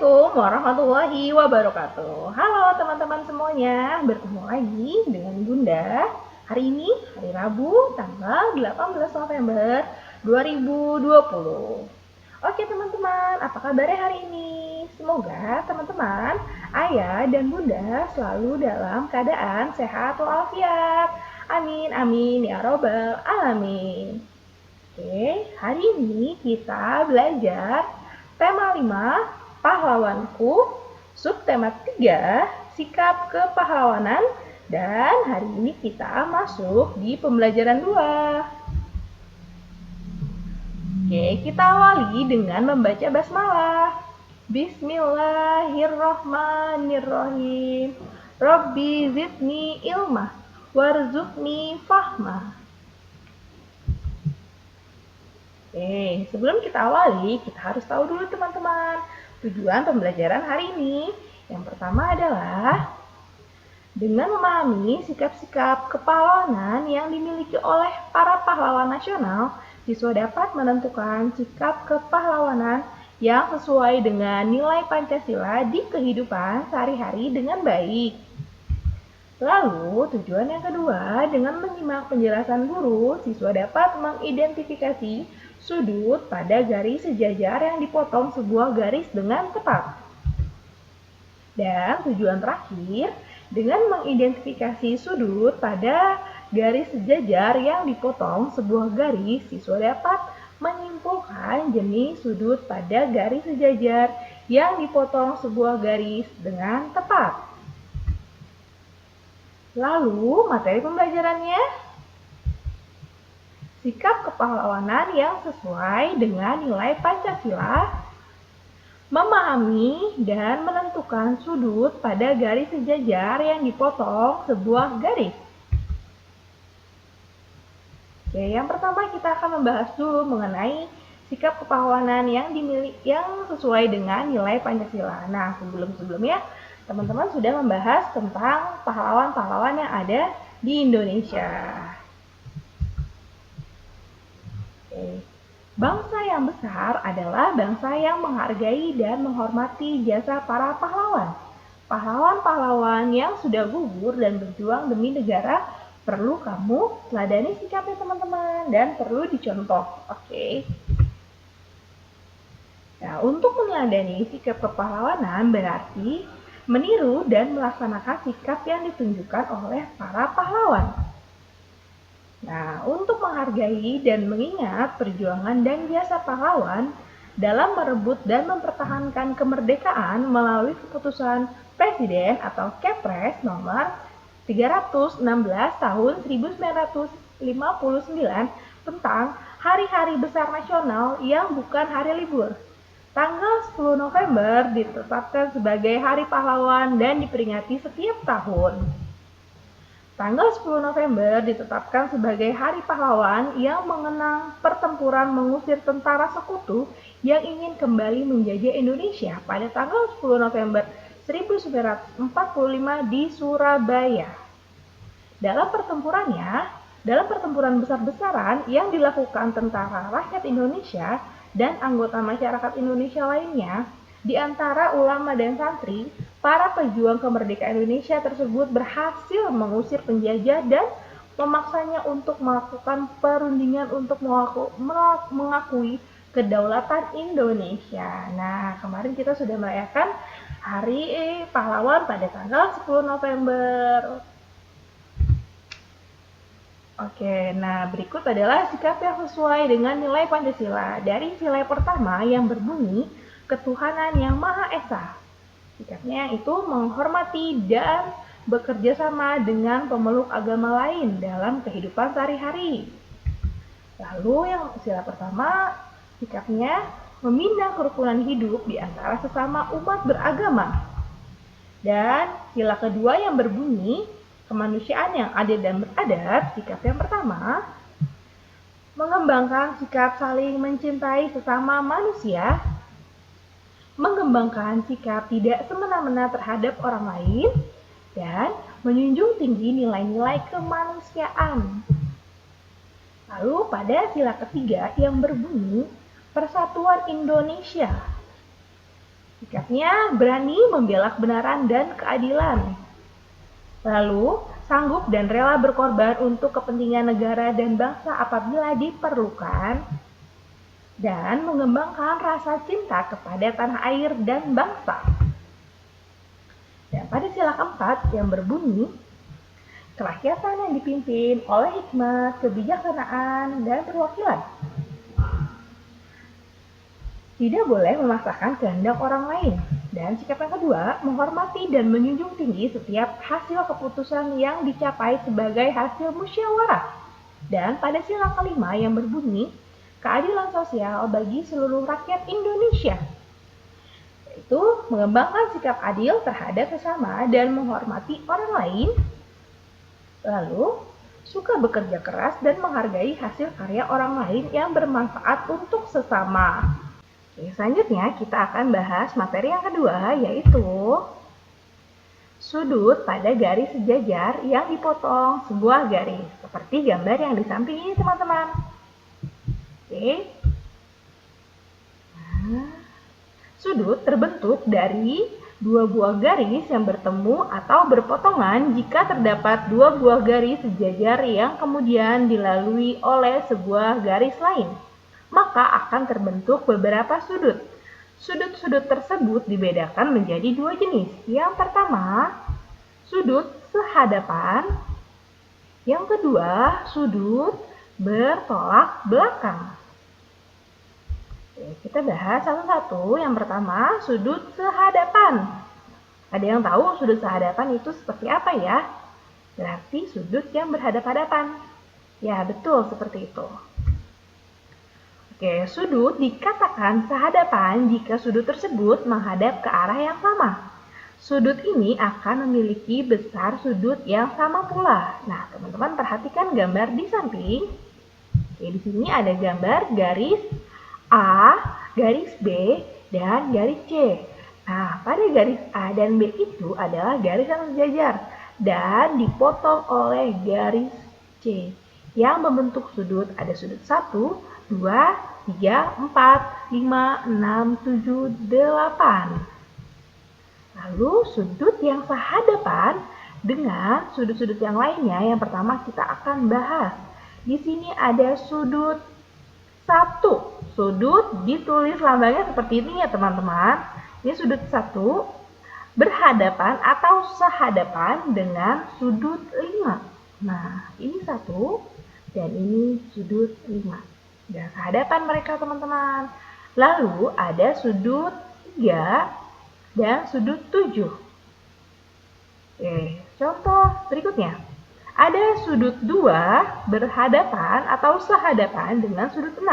Assalamualaikum warahmatullahi wabarakatuh. Halo teman-teman semuanya, bertemu lagi dengan Bunda. Hari ini hari Rabu tanggal 18 November 2020. Oke teman-teman, apa kabarnya hari ini? Semoga teman-teman, ayah dan bunda selalu dalam keadaan sehat walafiat. Amin, amin, ya robbal alamin. Oke, hari ini kita belajar tema 5, pahlawanku, subtema 3, sikap kepahlawanan, dan hari ini kita masuk di pembelajaran 2. Oke, kita awali dengan membaca basmalah. Bismillahirrohmanirrohim. Rabbi zidni ilmah, warzuqni fahmah. Oke, sebelum kita awali, kita harus tahu dulu teman-teman tujuan pembelajaran hari ini. Yang pertama adalah dengan memahami sikap-sikap kepahlawanan yang dimiliki oleh para pahlawan nasional, siswa dapat menentukan sikap kepahlawanan yang sesuai dengan nilai Pancasila di kehidupan sehari-hari dengan baik. Lalu, tujuan yang kedua, dengan menyimak penjelasan guru, siswa dapat mengidentifikasi sudut pada garis sejajar yang dipotong sebuah garis dengan tepat. Dan tujuan terakhir, dengan mengidentifikasi sudut pada garis sejajar yang dipotong sebuah garis, siswa dapat menyimpulkan jenis sudut pada garis sejajar yang dipotong sebuah garis dengan tepat. Lalu, materi pembelajarannya, sikap kepahlawanan yang sesuai dengan nilai Pancasila, memahami dan menentukan sudut pada garis sejajar yang dipotong sebuah garis. Oke, yang pertama kita akan membahas dulu mengenai sikap kepahlawanan yang sesuai dengan nilai Pancasila. Nah, sebelumnya teman-teman sudah membahas tentang pahlawan-pahlawan yang ada di Indonesia. Oke. Bangsa yang besar adalah bangsa yang menghargai dan menghormati jasa para pahlawan. Pahlawan-pahlawan yang sudah gugur dan berjuang demi negara perlu kamu teladani sikapnya teman-teman dan perlu dicontoh. Oke. Nah, untuk meneladani sikap kepahlawanan berarti meniru dan melaksanakan sikap yang ditunjukkan oleh para pahlawan. Nah, untuk menghargai dan mengingat perjuangan dan jasa pahlawan dalam merebut dan mempertahankan kemerdekaan melalui keputusan Presiden atau Kepres nomor 316 tahun 1959 tentang hari-hari besar nasional yang bukan hari libur. Tanggal 10 November ditetapkan sebagai Hari Pahlawan dan diperingati setiap tahun. Tanggal 10 November ditetapkan sebagai Hari Pahlawan yang mengenang pertempuran mengusir tentara sekutu yang ingin kembali menjajah Indonesia pada tanggal 10 November 1945 di Surabaya. Dalam pertempuran besar-besaran yang dilakukan tentara rakyat Indonesia dan anggota masyarakat Indonesia lainnya, di antara ulama dan santri, para pejuang kemerdekaan Indonesia tersebut berhasil mengusir penjajah dan memaksanya untuk melakukan perundingan untuk mengakui kedaulatan Indonesia. Nah, kemarin kita sudah merayakan Hari Pahlawan pada tanggal 10 November. Oke, nah berikut adalah sikap yang sesuai dengan nilai Pancasila. Dari nilai pertama yang berbunyi ketuhanan yang Maha Esa. Sikapnya itu menghormati dan bekerja sama dengan pemeluk agama lain dalam kehidupan sehari-hari. Lalu yang sila pertama, sikapnya membina kerukunan hidup di antara sesama umat beragama. Dan sila kedua yang berbunyi kemanusiaan yang adil dan beradab, sikap yang pertama, mengembangkan sikap saling mencintai sesama manusia, mengembangkan sikap tidak semena-mena terhadap orang lain, dan menjunjung tinggi nilai-nilai kemanusiaan. Lalu pada sila ketiga yang berbunyi Persatuan Indonesia. Sikapnya berani membela kebenaran dan keadilan. Lalu, sanggup dan rela berkorban untuk kepentingan negara dan bangsa apabila diperlukan. Dan mengembangkan rasa cinta kepada tanah air dan bangsa. Dan pada sila keempat yang berbunyi, kerakyatan yang dipimpin oleh hikmat, kebijaksanaan, dan perwakilan. Tidak boleh memaksakan kehendak orang lain. Dan sikap yang kedua, menghormati dan menjunjung tinggi setiap hasil keputusan yang dicapai sebagai hasil musyawarah. Dan pada sila kelima yang berbunyi, keadilan sosial bagi seluruh rakyat Indonesia. Yaitu mengembangkan sikap adil terhadap sesama dan menghormati orang lain. Lalu, suka bekerja keras dan menghargai hasil karya orang lain yang bermanfaat untuk sesama. Oke, selanjutnya kita akan bahas materi yang kedua, yaitu sudut pada garis sejajar yang dipotong sebuah garis, seperti gambar yang di samping ini, teman-teman. Oke. Nah, sudut terbentuk dari dua buah garis yang bertemu atau berpotongan jika terdapat dua buah garis sejajar yang kemudian dilalui oleh sebuah garis lain. Maka akan terbentuk beberapa sudut. Sudut-sudut tersebut dibedakan menjadi dua jenis. Yang pertama, sudut sehadapan. Yang kedua, sudut bertolak belakang. Oke, kita bahas satu-satu. Yang pertama, sudut sehadapan. Ada yang tahu sudut sehadapan itu seperti apa ya? Berarti sudut yang berhadapan-hadapan. Ya, betul seperti itu. Oke, sudut dikatakan sehadapan jika sudut tersebut menghadap ke arah yang sama. Sudut ini akan memiliki besar sudut yang sama pula. Nah, teman-teman perhatikan gambar di samping. Oke, di sini ada gambar garis A, garis B, dan garis C. Nah, pada garis A dan B itu adalah garis yang sejajar dan dipotong oleh garis C yang membentuk sudut. Ada sudut 1, 2, 3, 4, 5, 6, 7, 8. Lalu sudut yang sehadapan dengan sudut-sudut yang lainnya, yang pertama kita akan bahas. Di sini ada sudut 1. Sudut ditulis lambangnya seperti ini ya teman-teman. Ini sudut 1 berhadapan atau sehadapan dengan sudut 5. Nah, ini 1 dan ini sudut 5. Dan sehadapan mereka teman-teman. Lalu ada sudut 3 dan sudut 7. Oke, contoh berikutnya. Ada sudut 2 berhadapan atau sehadapan dengan sudut 6.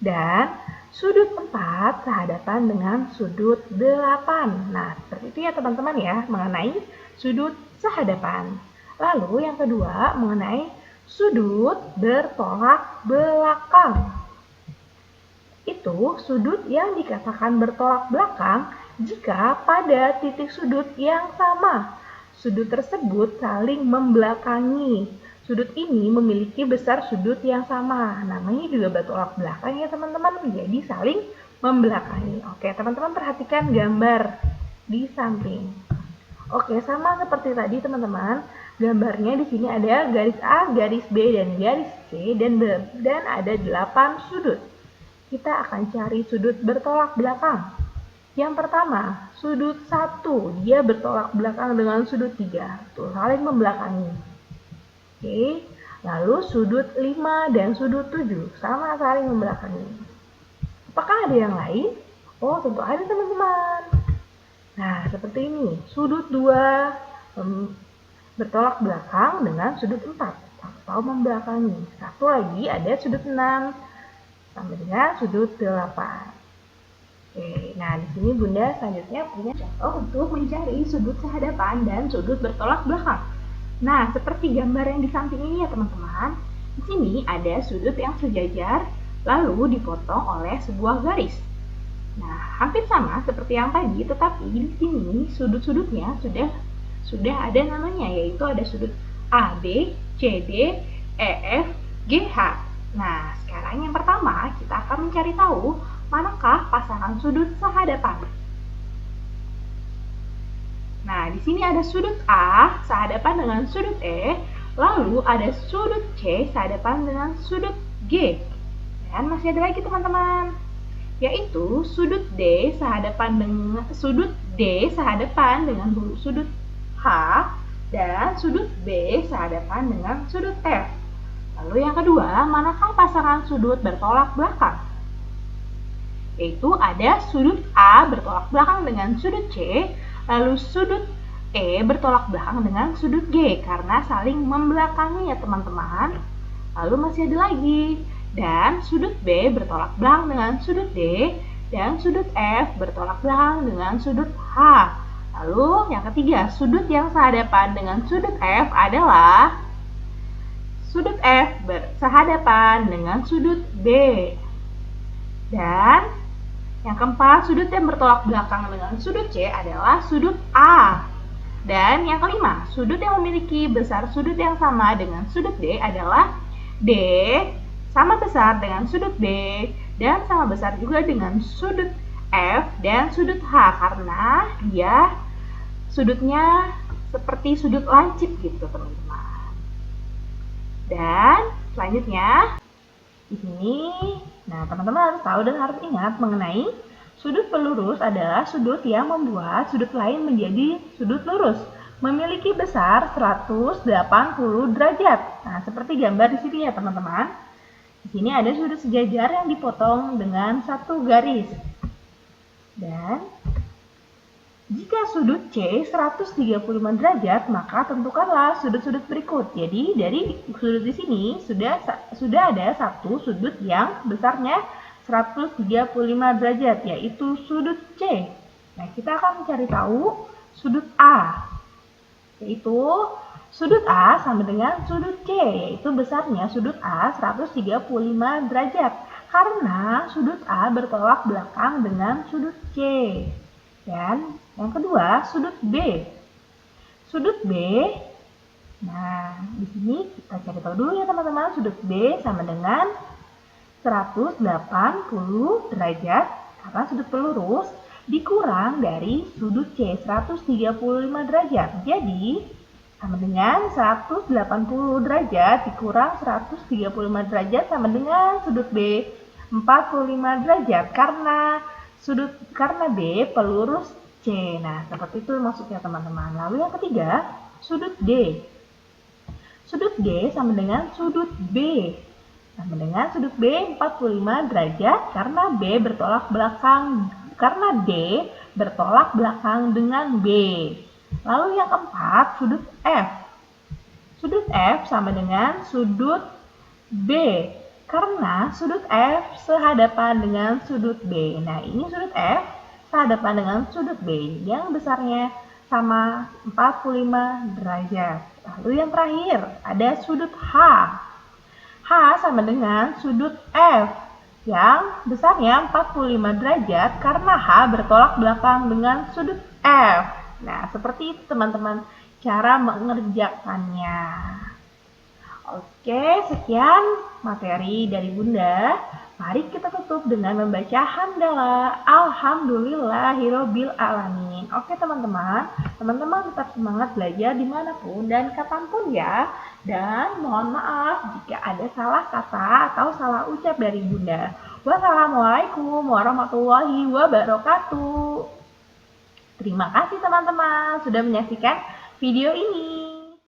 Dan sudut 4 sehadapan dengan sudut 8. Nah, seperti itu ya teman-teman ya, mengenai sudut sehadapan. Lalu yang kedua mengenai sudut bertolak belakang. Itu sudut yang dikatakan bertolak belakang jika pada titik sudut yang sama. Sudut tersebut saling membelakangi. Sudut ini memiliki besar sudut yang sama. Namanya juga bertolak belakang ya teman-teman. Jadi saling membelakangi. Oke, teman-teman perhatikan gambar di samping. Oke, sama seperti tadi teman-teman. Gambarnya di sini ada garis A, garis B, dan garis C, dan ada 8 sudut. Kita akan cari sudut bertolak belakang. Yang pertama, sudut 1, dia bertolak belakang dengan sudut 3. Tuh, saling membelakangi. Oke, lalu sudut 5 dan sudut 7, sama saling membelakangi. Apakah ada yang lain? Oh, tentu ada teman-teman. Nah, seperti ini. Sudut 2 bertolak belakang dengan sudut 4 atau membelakangi. Satu lagi ada sudut 6 sama dengan sudut 8. Oke, nah di sini Bunda selanjutnya punya contoh untuk mencari sudut sehadapan dan sudut bertolak belakang. Nah, seperti gambar yang di samping ini ya teman-teman. Di sini ada sudut yang sejajar lalu dipotong oleh sebuah garis. Nah, hampir sama seperti yang tadi, tetapi di sini sudut-sudutnya sudah ada namanya, yaitu ada sudut AB, CD, EF, GH. Nah, sekarang yang pertama kita akan mencari tahu manakah pasangan sudut sehadapan? Nah, di sini ada sudut A sehadapan dengan sudut E, lalu ada sudut C sehadapan dengan sudut G. Dan masih ada lagi teman-teman, yaitu sudut D sehadapan dengan sudut sudut H dan sudut B sehadapan dengan sudut F. Lalu yang kedua, manakah pasangan sudut bertolak belakang? Yaitu ada sudut A bertolak belakang dengan sudut C, lalu sudut E bertolak belakang dengan sudut G karena saling membelakangi ya teman-teman. Lalu masih ada lagi, dan sudut B bertolak belakang dengan sudut D, dan sudut F bertolak belakang dengan sudut H. Lalu yang ketiga, sudut yang sehadapan dengan sudut F adalah sudut F bersehadapan dengan sudut B. Dan yang keempat, sudut yang bertolak belakang dengan sudut C adalah sudut A. Dan yang kelima, sudut yang memiliki besar sudut yang sama dengan sudut D adalah D sama besar dengan sudut B dan sama besar juga dengan sudut F dan sudut H karena dia sudutnya seperti sudut lancip gitu teman-teman. Dan selanjutnya di sini, nah teman-teman harus tahu dan harus ingat mengenai sudut pelurus adalah sudut yang membuat sudut lain menjadi sudut lurus, memiliki besar 180 derajat. Nah, seperti gambar di sini ya teman-teman. Di sini ada sudut sejajar yang dipotong dengan satu garis. Dan jika sudut C 135 derajat, maka tentukanlah sudut-sudut berikut. Jadi dari sudut di sini sudah ada satu sudut yang besarnya 135 derajat, yaitu sudut C. Nah, kita akan mencari tahu sudut A, yaitu sudut A sama dengan sudut C, yaitu besarnya sudut A 135 derajat, karena sudut A bertolak belakang dengan sudut C. Dan yang kedua, sudut B. Sudut B, nah di sini kita cari tahu dulu ya teman-teman, sudut B sama dengan 180 derajat karena sudut pelurus dikurang dari sudut C 135 derajat. Jadi sama dengan 180 derajat dikurang 135 derajat sama dengan sudut B 45 derajat karena B pelurus C. Nah, seperti itu maksudnya teman-teman. Lalu yang ketiga, sudut D. Sudut D sama dengan sudut B. Sama dengan sudut B 45 derajat karena D bertolak belakang dengan B. Lalu yang keempat, sudut F. Sudut F sama dengan sudut B. Karena sudut F sehadapan dengan sudut B. Nah, ini sudut F sehadapan dengan sudut B yang besarnya sama 45 derajat. Lalu yang terakhir ada sudut H. H sama dengan sudut F yang besarnya 45 derajat karena H bertolak belakang dengan sudut F. Nah, seperti itu teman-teman cara mengerjakannya. Oke, sekian materi dari Bunda. Mari kita tutup dengan membaca hamdalah alhamdulillahirobbil alamin. Oke teman-teman, teman-teman tetap semangat belajar dimanapun dan kapanpun ya. Dan mohon maaf jika ada salah kata atau salah ucap dari Bunda. Wassalamualaikum warahmatullahi wabarakatuh. Terima kasih teman-teman sudah menyaksikan video ini.